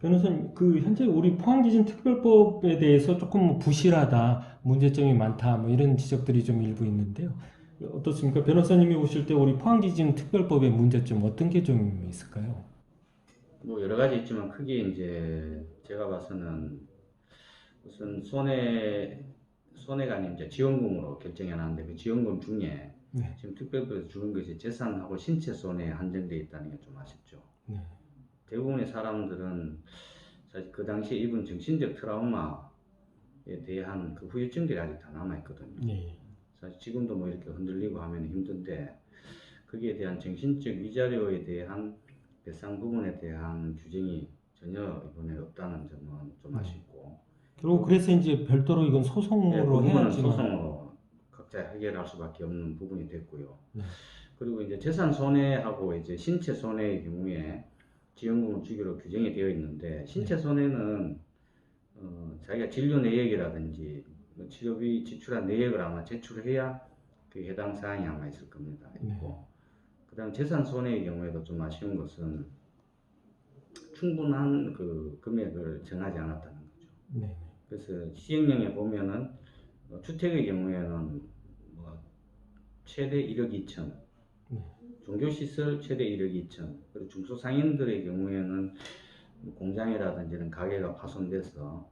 변호사님, 현재 우리 포항지진특별법에 대해서 조금 뭐 부실하다, 문제점이 많다, 뭐 이런 지적들이 좀 일부 있는데요. 어떻습니까? 변호사님이 보실 때 우리 포항지진특별법의 문제점 어떤 게 좀 있을까요? 뭐 여러 가지 있지만 크게 이제 제가 봐서는 우선 손해가 이제 지원금으로 결정해 놨는데 그 지원금 중에 네, 지금 특별법에서 주는 것이 재산하고 신체 손해에 한정되어 있다는 게 좀 아쉽죠. 네, 대부분의 사람들은 사실 그 당시에 입은 정신적 트라우마에 대한 그 후유증들이 아직 다 남아 있거든요. 네, 사실 지금도 뭐 이렇게 흔들리고 하면 힘든데 거기에 대한 정신적 위자료에 대한 배상 부분에 대한 규정이 전혀 이번에 없다는 점은 좀 네. 아쉽고, 결국 또 그래서 이제 별도로 이건 그 소송으로 부분은 해야지만, 소송으로 각자 해결할 수밖에 없는 부분이 됐고요. 네, 그리고 이제 재산 손해하고 이제 신체 손해의 경우에 지원금을 주기로 규정이 되어 있는데, 네, 신체 손해는 자기가 진료 내역이라든지 뭐 치료비 지출한 내역을 아마 제출해야 그 해당 사항이 아마 있을 겁니다. 네, 있고, 그다음 재산 손해의 경우에도 좀 아쉬운 것은 충분한 그 금액을 정하지 않았다는 거죠. 네, 그래서 시행령에 보면은 주택의 경우에는 뭐 최대 1억 2천, 네, 종교시설 최대 1억 2천, 그리고 중소상인들의 경우에는 공장이라든지 이런 가게가 파손돼서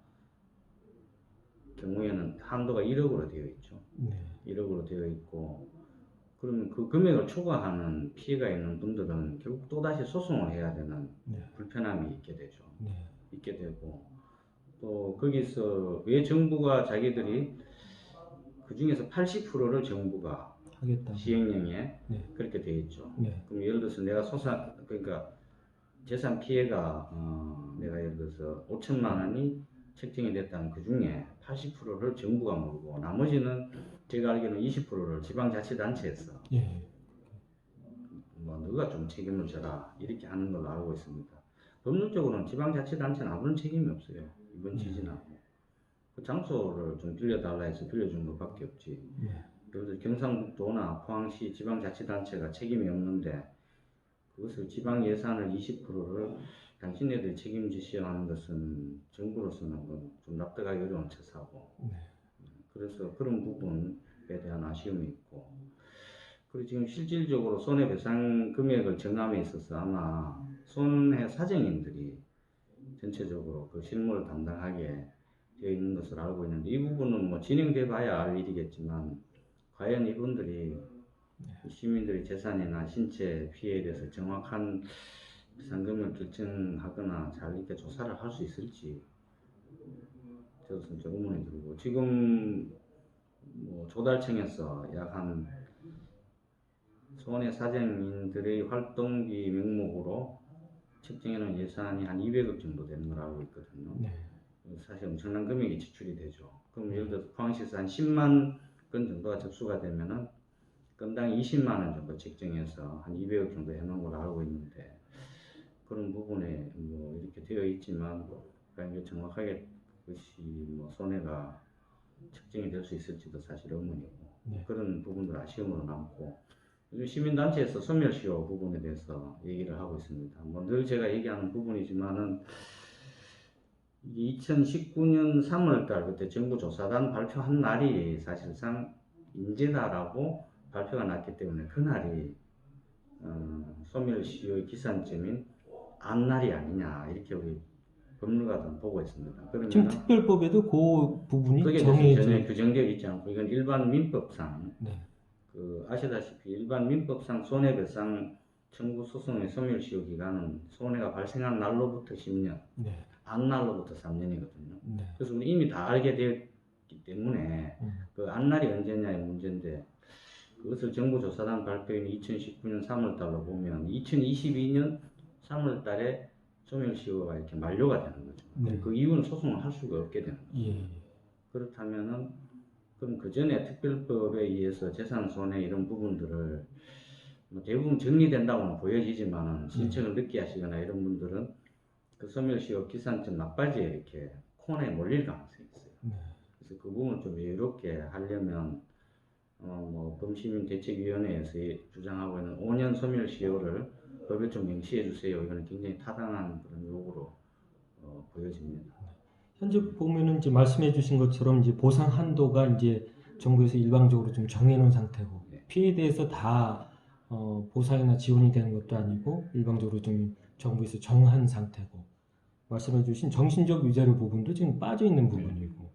경우에는 한도가 1억으로 되어 있죠. 네, 1억으로 되어 있고, 그러면 그 금액을 초과하는 피해가 있는 분들은 결국 또다시 소송을 해야 되는 네, 불편함이 있게 되죠. 네, 있게 되고, 또 거기서 왜 정부가 자기들이 그 중에서 80%를 정부가 하겠다고. 시행령에 네, 그렇게 되어 있죠. 네, 그럼 예를 들어서 내가 그러니까 재산 피해가 내가 예를 들어서 5천만 원이 책정이 됐다면 그 중에 80%를 정부가 물고 나머지는 제가 알기로는 20%를 지방자치단체에서 예, 뭐 너가 좀 책임을 져라 이렇게 하는 걸로 알고 있습니다. 법률적으로는 지방자치단체는 아무런 책임이 없어요. 이번 네, 지진하고 그 장소를 좀 빌려달라 해서 빌려준 것밖에 없지. 네, 예를 들어 경상북도나 포항시 지방자치단체가 책임이 없는데 그것을 지방 예산을 20%를 당신네들이 책임지셔야 하는 것은 정부로서는 좀 납득하기 어려운 처사고, 네, 그래서 그런 부분에 대한 아쉬움이 있고, 그리고 지금 실질적으로 손해배상 금액을 정함에 있어서 아마 손해 사정인들이 전체적으로 그 실무를 담당하게 되어 있는 것으로 알고 있는데, 이 부분은 뭐 진행돼 봐야 알 일이겠지만 과연 이분들이 시민들의 재산이나 신체 피해에 대해서 정확한 상금을 결정하거나 잘 이렇게 조사를 할 수 있을지 저도 좀 의문이 들고, 지금 뭐 조달청에서 약 한 손해사정인들의 활동비 명목으로 책정해놓은 예산이 한 200억 정도 되는 걸 알고 있거든요. 네, 사실 엄청난 금액이 지출이 되죠. 그럼 예를 들어서 포항시에서 한 10만 건 정도가 접수가 되면은 건당 20만 원 정도 책정해서 한 200억 정도 해놓은 걸로 알고 있는데, 그런 부분에 뭐 이렇게 되어 있지만 과연 정확하게 그것이 뭐 손해가 측정이 될 수 있을지도 사실 의문이고, 네, 그런 부분들 아쉬움으로 남고, 요즘 시민단체에서 소멸시효 부분에 대해서 얘기를 하고 있습니다. 뭐 늘 제가 얘기하는 부분이지만은 2019년 3월달 그때 정부 조사단 발표한 날이 사실상 인재다라고 발표가 났기 때문에 그날이 소멸시효의 기산점인 앞날이 아니냐 이렇게 우리 법률가들은 보고 있습니다. 지금 그러면은 특별법에도 그 부분이 그게 대해서 정해져 전혀 있... 규정되어 있지 않고, 이건 일반 민법상 네, 그 아시다시피 일반 민법상 손해배상 청구 소송의 소멸시효 기간은 손해가 발생한 날로부터 10년, 네, 앞날로부터 3년이거든요. 네, 그래서 우리 이미 다 알게 되었기 때문에 그 앞날이 언제냐의 문제인데, 그것을 정부조사단 발표인 2019년 3월달로 보면 2022년 3월달에 소멸시효가 이렇게 만료가 되는 거죠. 네, 그 이후는 소송을 할 수가 없게 되는 거죠. 예, 그렇다면은 그럼 그 전에 특별법에 의해서 재산 손해 이런 부분들을 뭐 대부분 정리된다고는 보여지지만은 신청을 늦게 하시거나 이런 분들은 그 소멸시효 기산점 막바지에 이렇게 콘에 몰릴 가능성이 있어요. 네, 그래서 그 부분을 좀 여유롭게 하려면 뭐 범시민대책위원회에서 주장하고 있는 5년 소멸시효를 법에 좀 명시해 주세요. 이거는 굉장히 타당한 그런 요구로 벌어집니다. 현재 보면은 이제 말씀해 주신 것처럼 이제 보상 한도가 이제 정부에서 일방적으로 좀 정해놓은 상태고 네. 피해에 대해서 다 보상이나 지원이 되는 것도 아니고 일방적으로 좀 정부에서 정한 상태고 말씀해 주신 정신적 위자료 부분도 지금 빠져 있는 부분이고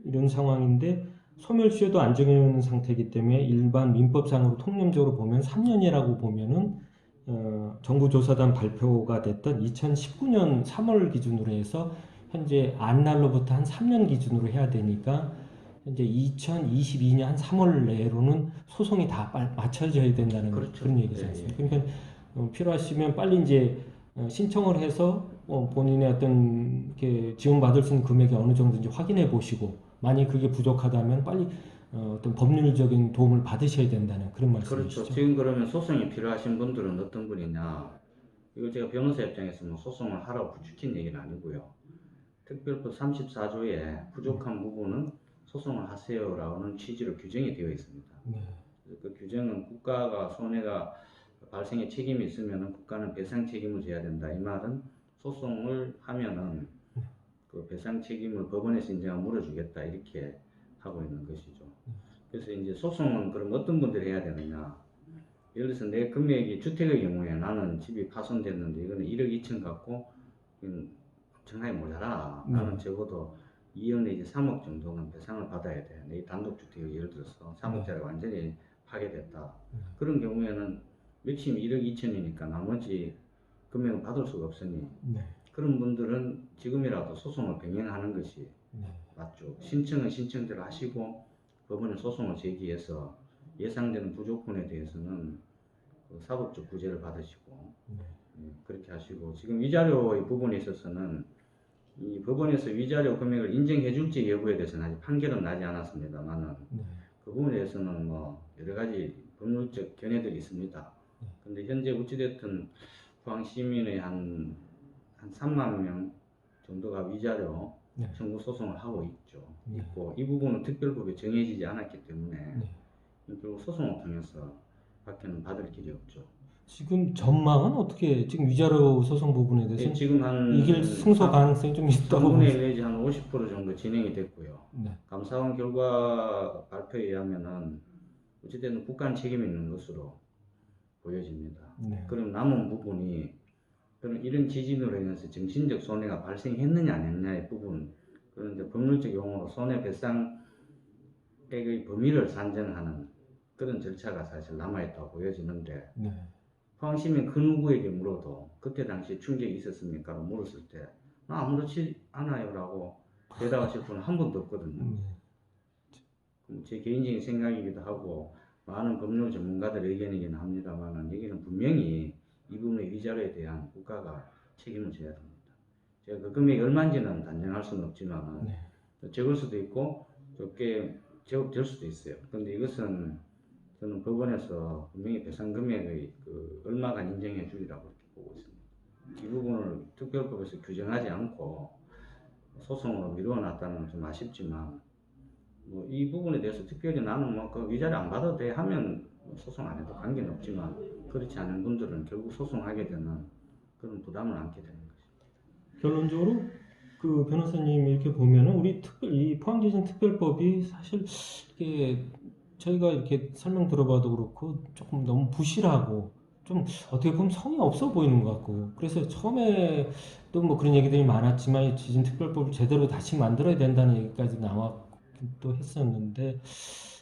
이런 상황인데 소멸시효도 안 정해놓은 상태이기 때문에 일반 민법상으로 통념적으로 보면 3년이라고 보면은 정부 조사단 발표가 됐던 2019년 3월 기준으로 해서 현재 안날로부터 한 3년 기준으로 해야 되니까 현재 2022년 한 3월 내로는 소송이 다 맞춰져야 된다는 그렇죠. 그런 얘기지 예, 않습니까? 예. 그러니까 필요하시면 빨리 이제 신청을 해서 본인의 어떤 이렇게 지원받을 수 있는 금액이 어느 정도인지 확인해 보시고 만약 그게 부족하다면 빨리 어떤 법률적인 도움을 받으셔야 된다는 그런 말씀이시죠? 그렇죠. 지금 그러면 소송이 필요하신 분들은 어떤 분이냐? 이거 제가 변호사 입장에서 뭐 소송을 하라고 부추긴 얘기는 아니고요. 특별법 34조에 부족한 부분은 소송을 하세요라는 취지로 규정이 되어 있습니다. 네. 그 규정은 국가가 손해가 발생에 책임이 있으면 국가는 배상 책임을 져야 된다. 이 말은 소송을 하면은 그 배상 책임을 법원에서 이제 물어주겠다 이렇게 하고 있는 것이죠. 그래서 이제 소송은 그럼 어떤 분들이 해야 되느냐? 예를 들어서 내 금액이 주택의 경우에 나는 집이 파손됐는데 이거는 1억 2천 갖고 엄청나게 모자라. 나는 적어도 2억 내지 3억 정도는 배상을 받아야 돼. 내 단독주택이 예를 들어서 3억짜리 완전히 파괴됐다. 그런 경우에는 맥심 1억 2천이니까 나머지 금액은 받을 수가 없으니 그런 분들은 지금이라도 소송을 병행하는 것이 맞죠. 신청은 신청대로 하시고 법원에 소송을 제기해서 예상되는 부족분에 대해서는 그 사법적 구제를 받으시고 그렇게 하시고 지금 위자료의 부분에 있어서는 이 법원에서 위자료 금액을 인정해 줄지 여부에 대해서는 아직 판결은 나지 않았습니다만은 그 부분에 대해서는 뭐 여러 가지 법률적 견해들이 있습니다. 근데 현재 어찌됐든 포항 시민의 한 3만 명 정도가 위자료 청구 소송을 하고 있고 이 부분은 특별법에 정해지지 않았기 때문에 결국 소송을 통해서 밖에는 받을 길이 없죠. 지금 전망은 어떻게 지금 위자료 소송 부분에 대해서 네, 지금 한 이길 승소 가능성이 좀 있다고 3분의 1 내지 한 50% 정도 진행이 됐고요. 네. 감사원 결과 발표에 의하면은 어찌됐든 국가는 책임이 있는 것으로 보여집니다. 그럼 남은 부분이 그럼 이런 지진으로 인해서 정신적 손해가 발생했느냐 안 했느냐의 부분 그런데 법률적 용어로 손해배상액의 범위를 산정하는 그런 절차가 사실 남아있다고 보여지는데 포항시민 그 누구에게 물어도 그때 당시 충격이 있었습니까? 라고 물었을 때 나 아무렇지 않아요 라고 대답하실 분은 한 번도 없거든요. 제 개인적인 생각이기도 하고 많은 법률 전문가들 의견이긴 합니다만 여기는 분명히 이 부분의 위자료에 대한 국가가 책임을 져야 됩니다. 제가 그 금액이 얼마인지는 단정할 수는 없지만 적을 수도 있고 적게 될 수도 있어요. 그런데 이것은 저는 법원에서 분명히 배상 금액의 얼마가 인정해 주리라고 이렇게 보고 있습니다. 이 부분을 특별법에서 규정하지 않고 소송으로 미루어놨다는 건 좀 아쉽지만 뭐 이 부분에 대해서 특별히 나는 뭐 그 위자료 안 받아도 돼 하면 소송 안 해도 관계는 없지만 그렇지 않은 분들은 결국 소송하게 되는 그런 부담을 안게 되는 거죠. 결론적으로 그 변호사님 이렇게 보면은 우리 이 포항지진 특별법이 사실 이게 저희가 이렇게 설명 들어봐도 그렇고 조금 너무 부실하고 좀 어떻게 보면 성의 없어 보이는 것 같고 그래서 처음에 또 뭐 그런 얘기들이 많았지만 이 지진 특별법을 제대로 다시 만들어야 된다는 얘기까지 나왔기도 했었는데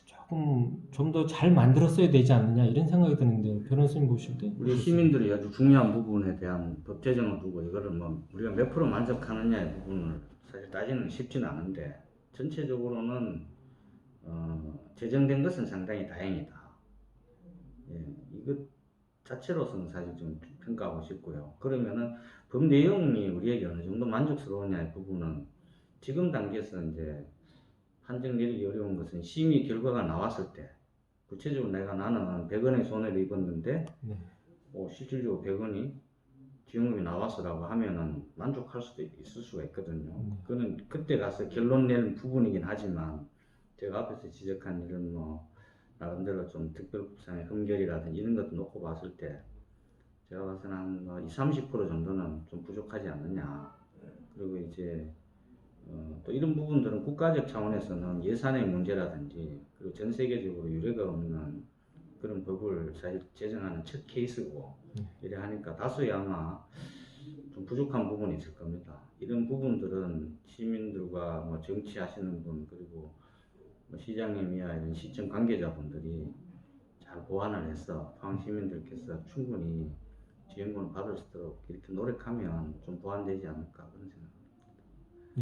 조금 좀 더 잘 만들었어야 되지 않느냐 이런 생각이 드는데 변호사님 보실 때 우리 시민들이 아주 중요한 부분에 대한 법 제정을 두고 이거를 뭐 우리가 몇 프로 만족하느냐의 부분을 사실 따지는 쉽지는 않은데 전체적으로는 제정된 것은 상당히 다행이다. 예, 이것 자체로서는 사실 좀 평가하고 싶고요. 그러면은 법 내용이 우리에게 어느 정도 만족스러우냐의 부분은 지금 단계에서 이제 판정 내리기 어려운 것은 심의 결과가 나왔을 때 구체적으로 나는 100원의 손해를 입었는데 실질적으로 100원이 지원금이 나왔어라고 하면은 만족할 수도 있을 수가 있거든요. 그거는 그때 가서 결론 낼 부분이긴 하지만 제가 앞에서 지적한 이런 뭐 나름대로 좀 특별법상의 흠결이라든지 이런 것도 놓고 봤을 때 제가 봐서는 한 20, 30% 정도는 좀 부족하지 않느냐. 그리고 이제 또 이런 부분들은 국가적 차원에서는 예산의 문제라든지 그리고 전 세계적으로 유례가 없는 그런 법을 사실 제정하는 첫 케이스고 이래 하니까 다수의 아마 좀 부족한 부분이 있을 겁니다. 이런 부분들은 시민들과 뭐 정치하시는 분 그리고 뭐 시장님이야 이런 시청 관계자분들이 잘 보완을 해서 포항 시민들께서 충분히 지원금을 받을 수 있도록 이렇게 노력하면 좀 보완되지 않을까 그런 생각.